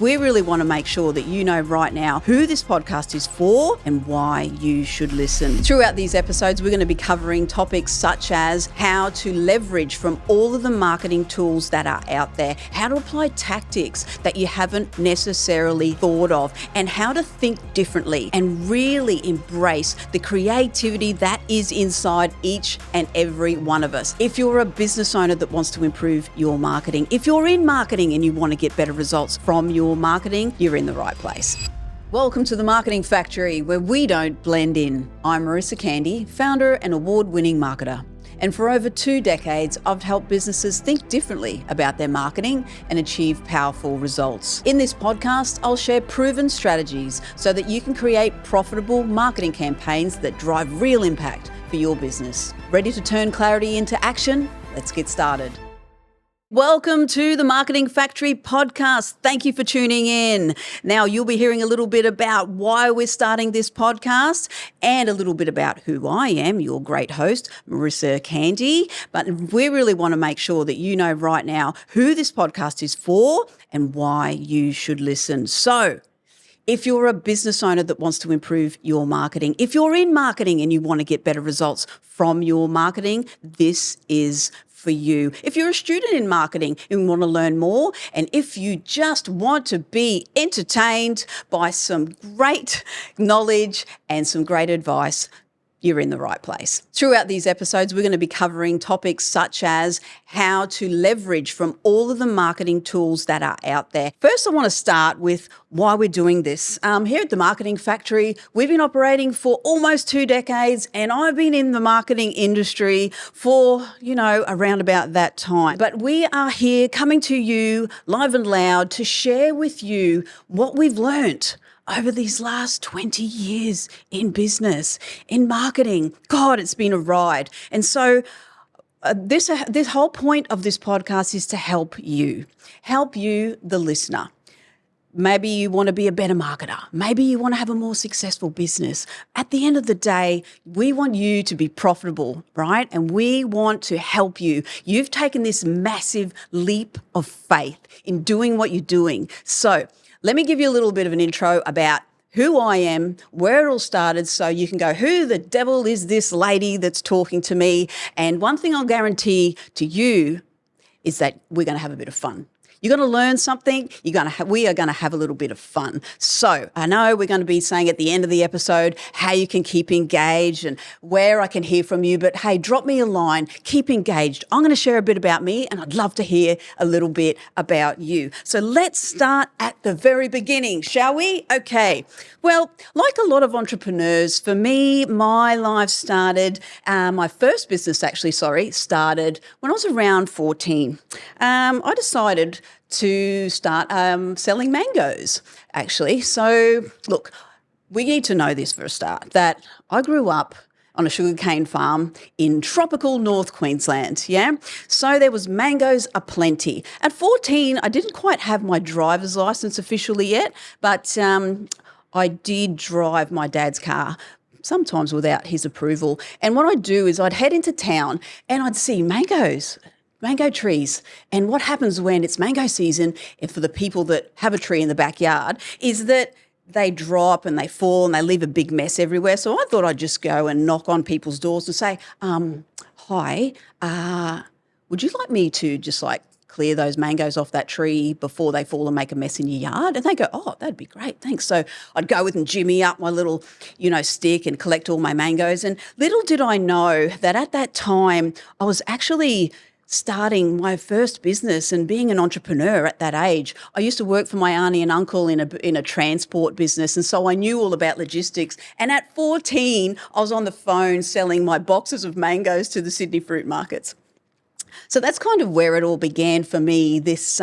We really want to make sure that you know right now who this podcast is for and why you should listen. Throughout these episodes, we're going to be covering topics such as how to leverage from all of the marketing tools that are out there, how to apply tactics that you haven't necessarily thought of, and how to think differently and really embrace the creativity that is inside each and every one of us. If you're a business owner that wants to improve your marketing, if you're in marketing and you want to get better results from your marketing, you're in the right place. Welcome to the Marketing Factory, where we don't blend in. I'm Marissa Candy, founder and award-winning marketer. And for over 2 decades, I've helped businesses think differently about their marketing and achieve powerful results. In this podcast, I'll share proven strategies so that you can create profitable marketing campaigns that drive real impact for your business. Ready to turn clarity into action? Let's get started. Welcome to the Marketing Factory podcast. Thank you for tuning in. Now, you'll be hearing a little bit about why we're starting this podcast and a little bit about who I am, your great host, Marissa Candy. But we really want to make sure that you know right now who this podcast is for and why you should listen. So, if you're a business owner that wants to improve your marketing, if you're in marketing and you want to get better results from your marketing, this is for you. If you're a student in marketing and want to learn more, and if you just want to be entertained by some great knowledge and some great advice, you're in the right place. Throughout these episodes, we're going to be covering topics such as how to leverage from all of the marketing tools that are out there. First, I want to start with why we're doing this. Here at the Marketing Factory, we've been operating for almost 2 decades, and I've been in the marketing industry for, around about that time. But we are here coming to you live and loud to share with you what we've learnt over these last 20 years in business, in marketing. God, it's been a ride. And so this whole point of this podcast is to help you, the listener. Maybe you want to be a better marketer. Maybe you want to have a more successful business. At the end of the day, we want you to be profitable, right? And we want to help you. You've taken this massive leap of faith in doing what you're doing. So let me give you a little bit of an intro about who I am, where it all started, so you can go, who the devil is this lady that's talking to me? And one thing I'll guarantee to you is that we're going to have a bit of fun. You're going to learn something. We are going to have a little bit of fun. So I know we're going to be saying at the end of the episode how you can keep engaged and where I can hear from you. But hey, drop me a line. Keep engaged. I'm going to share a bit about me, and I'd love to hear a little bit about you. So let's start at the very beginning, shall we? Okay. Well, like a lot of entrepreneurs, for me, my life started, my first business started when I was around 14. I decided to start selling mangoes, actually. So, look, we need to know this for a start, that I grew up on a sugarcane farm in tropical North Queensland, yeah? So there was mangoes aplenty. At 14, I didn't quite have my driver's license officially yet, but I did drive my dad's car, sometimes without his approval. And what I'd do is I'd head into town and I'd see mango trees. And what happens when it's mango season, and for the people that have a tree in the backyard, is that they drop and they fall and they leave a big mess everywhere. So I thought I'd just go and knock on people's doors and say, hi, would you like me to just clear those mangoes off that tree before they fall and make a mess in your yard? And they go, oh, that'd be great, thanks. So I'd go with and jimmy up my little, stick and collect all my mangoes. And little did I know that at that time I was actually starting my first business and being an entrepreneur at that age. I used to work for my auntie and uncle in a transport business, and so I knew all about logistics. And at 14, I was on the phone selling my boxes of mangoes to the Sydney fruit markets. So that's kind of where it all began for me, this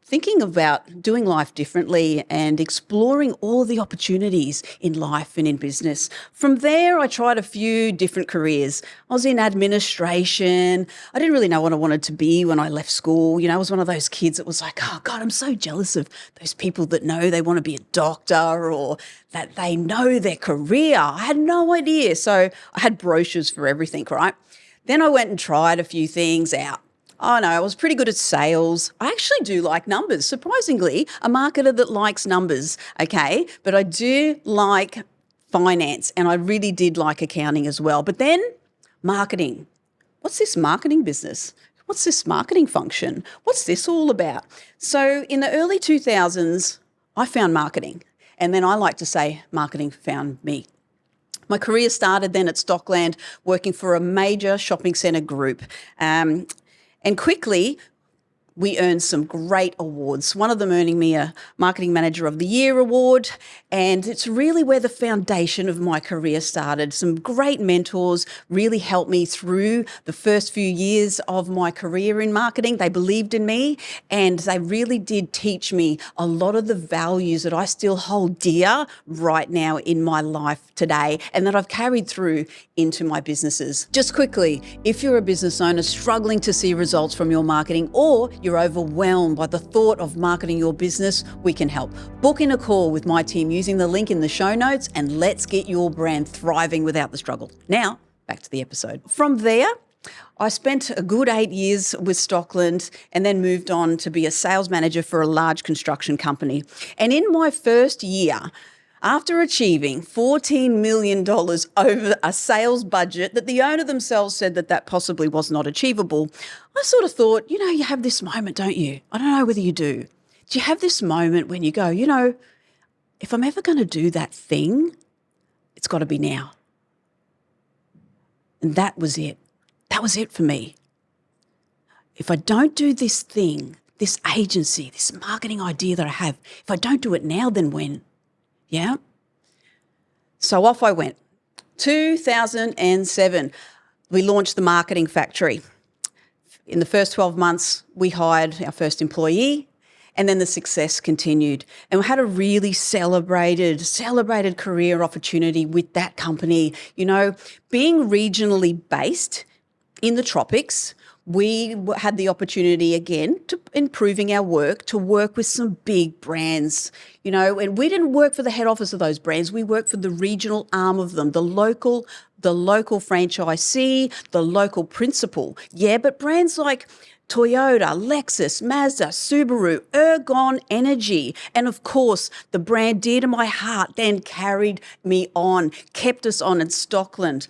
thinking about doing life differently and exploring all the opportunities in life and in business. From there, I tried a few different careers. I was in administration. I didn't really know what I wanted to be when I left school. I was one of those kids that was like, oh, God, I'm so jealous of those people that know they want to be a doctor or that they know their career. I had no idea. So I had brochures for everything, right? Then I went and tried a few things out. Oh no, I was pretty good at sales. I actually do like numbers. Surprisingly, a marketer that likes numbers, okay? But I do like finance and I really did like accounting as well. But then marketing. What's this marketing business? What's this marketing function? What's this all about? So in the early 2000s, I found marketing. And then I like to say marketing found me. My career started then at Stockland, working for a major shopping centre group. And quickly, we earned some great awards, one of them earning me a Marketing Manager of the Year award. And it's really where the foundation of my career started. Some great mentors really helped me through the first few years of my career in marketing. They believed in me and they really did teach me a lot of the values that I still hold dear right now in my life today and that I've carried through into my businesses. Just quickly, if you're a business owner struggling to see results from your marketing or you're overwhelmed by the thought of marketing your business, we can help. Book in a call with my team using the link in the show notes and let's get your brand thriving without the struggle. Now, back to the episode. From there, I spent a good 8 years with Stockland and then moved on to be a sales manager for a large construction company. And in my first year, after achieving $14 million over a sales budget that the owner themselves said that possibly was not achievable, I sort of thought, you have this moment, don't you? I don't know whether you do. Do you have this moment when you go, if I'm ever going to do that thing, it's got to be now. And that was it. That was it for me. If I don't do this thing, this agency, this marketing idea that I have, if I don't do it now, then when? Yeah. So off I went. 2007, we launched the Marketing Factory. In the first 12 months, we hired our first employee and then the success continued. And we had a really celebrated career opportunity with that company. Being regionally based in the tropics, we had the opportunity again to improving our work, to work with some big brands, and we didn't work for the head office of those brands. We worked for the regional arm of them, the local franchisee, the local principal. Yeah, but brands like Toyota, Lexus, Mazda, Subaru, Ergon Energy, and of course, the brand dear to my heart then carried me on, kept us on at Stockland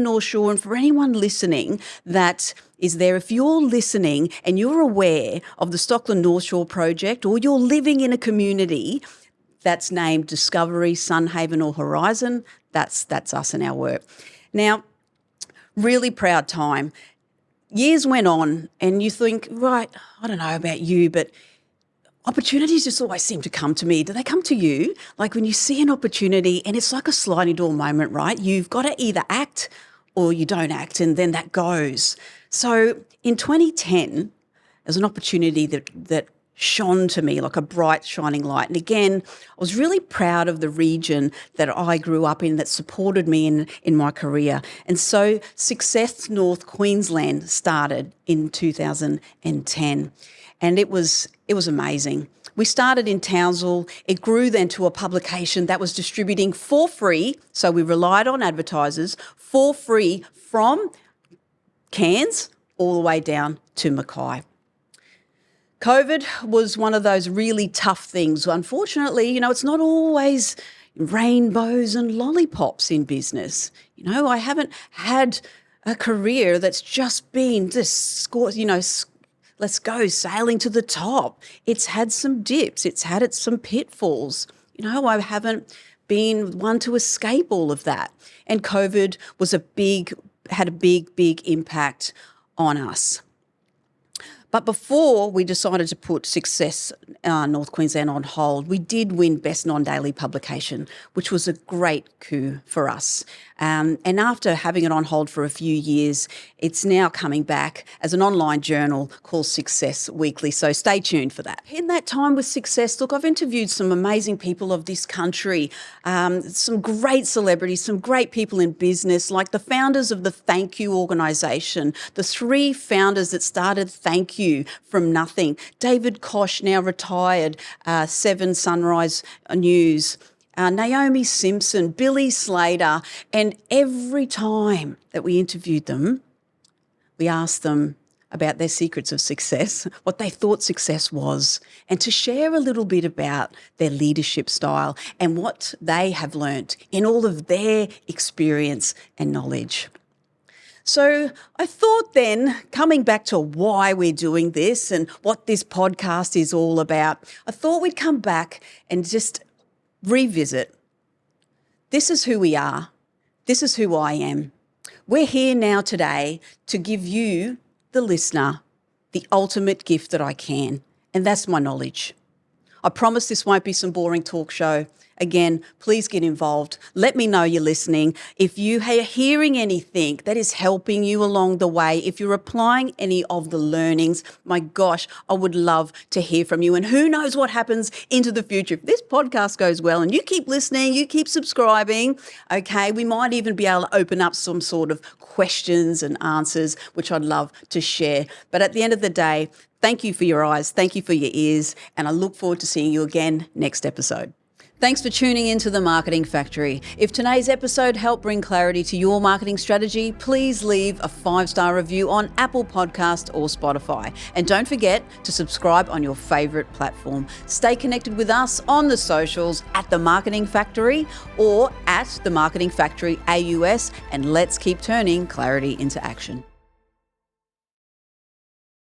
North Shore. And for anyone listening that is there, if you're listening and you're aware of the Stockland North Shore project or you're living in a community that's named Discovery, Sunhaven or Horizon, that's us and our work. Now, really proud time. Years went on and you think, right, I don't know about you, but opportunities just always seem to come to me. Do they come to you? Like when you see an opportunity and it's like a sliding door moment, right? You've got to either act or you don't act and then that goes. So in 2010, there's an opportunity that shone to me like a bright shining light. And again, I was really proud of the region that I grew up in that supported me in my career. And so Success North Queensland started in 2010 and it was amazing. We started in Townsville. It grew then to a publication that was distributing for free. So we relied on advertisers for free from Cairns all the way down to Mackay. COVID was one of those really tough things. Unfortunately, it's not always rainbows and lollipops in business. I haven't had a career that's just been let's go sailing to the top. It's had some dips. It's had some pitfalls. I haven't been one to escape all of that. And COVID had a big impact on us. But before we decided to put Success North Queensland on hold, we did win Best Non-Daily Publication, which was a great coup for us. And after having it on hold for a few years, it's now coming back as an online journal called Success Weekly. So stay tuned for that. In that time with Success, look, I've interviewed some amazing people of this country, some great celebrities, some great people in business, like the founders of the Thank You organisation, the 3 founders that started Thank You from nothing. David Koch, now retired, 7 Sunrise News. Naomi Simpson, Billy Slater, and every time that we interviewed them, we asked them, about their secrets of success, what they thought success was, and to share a little bit about their leadership style and what they have learnt in all of their experience and knowledge. So I thought then, coming back to why we're doing this and what this podcast is all about, I thought we'd come back and just revisit. This is who we are. This is who I am. We're here now today to give you, the listener, the ultimate gift that I can, and that's my knowledge. I promise this won't be some boring talk show. Again, please get involved. Let me know you're listening. If you are hearing anything that is helping you along the way, if you're applying any of the learnings, my gosh, I would love to hear from you. And who knows what happens into the future. If this podcast goes well and you keep listening, you keep subscribing, okay, we might even be able to open up some sort of questions and answers, which I'd love to share. But at the end of the day, thank you for your eyes, thank you for your ears, and I look forward to seeing you again next episode. Thanks for tuning into The Marketing Factory. If today's episode helped bring clarity to your marketing strategy, please leave a 5-star review on Apple Podcast or Spotify. And don't forget to subscribe on your favourite platform. Stay connected with us on the socials at The Marketing Factory or at The Marketing Factory AUS, and let's keep turning clarity into action.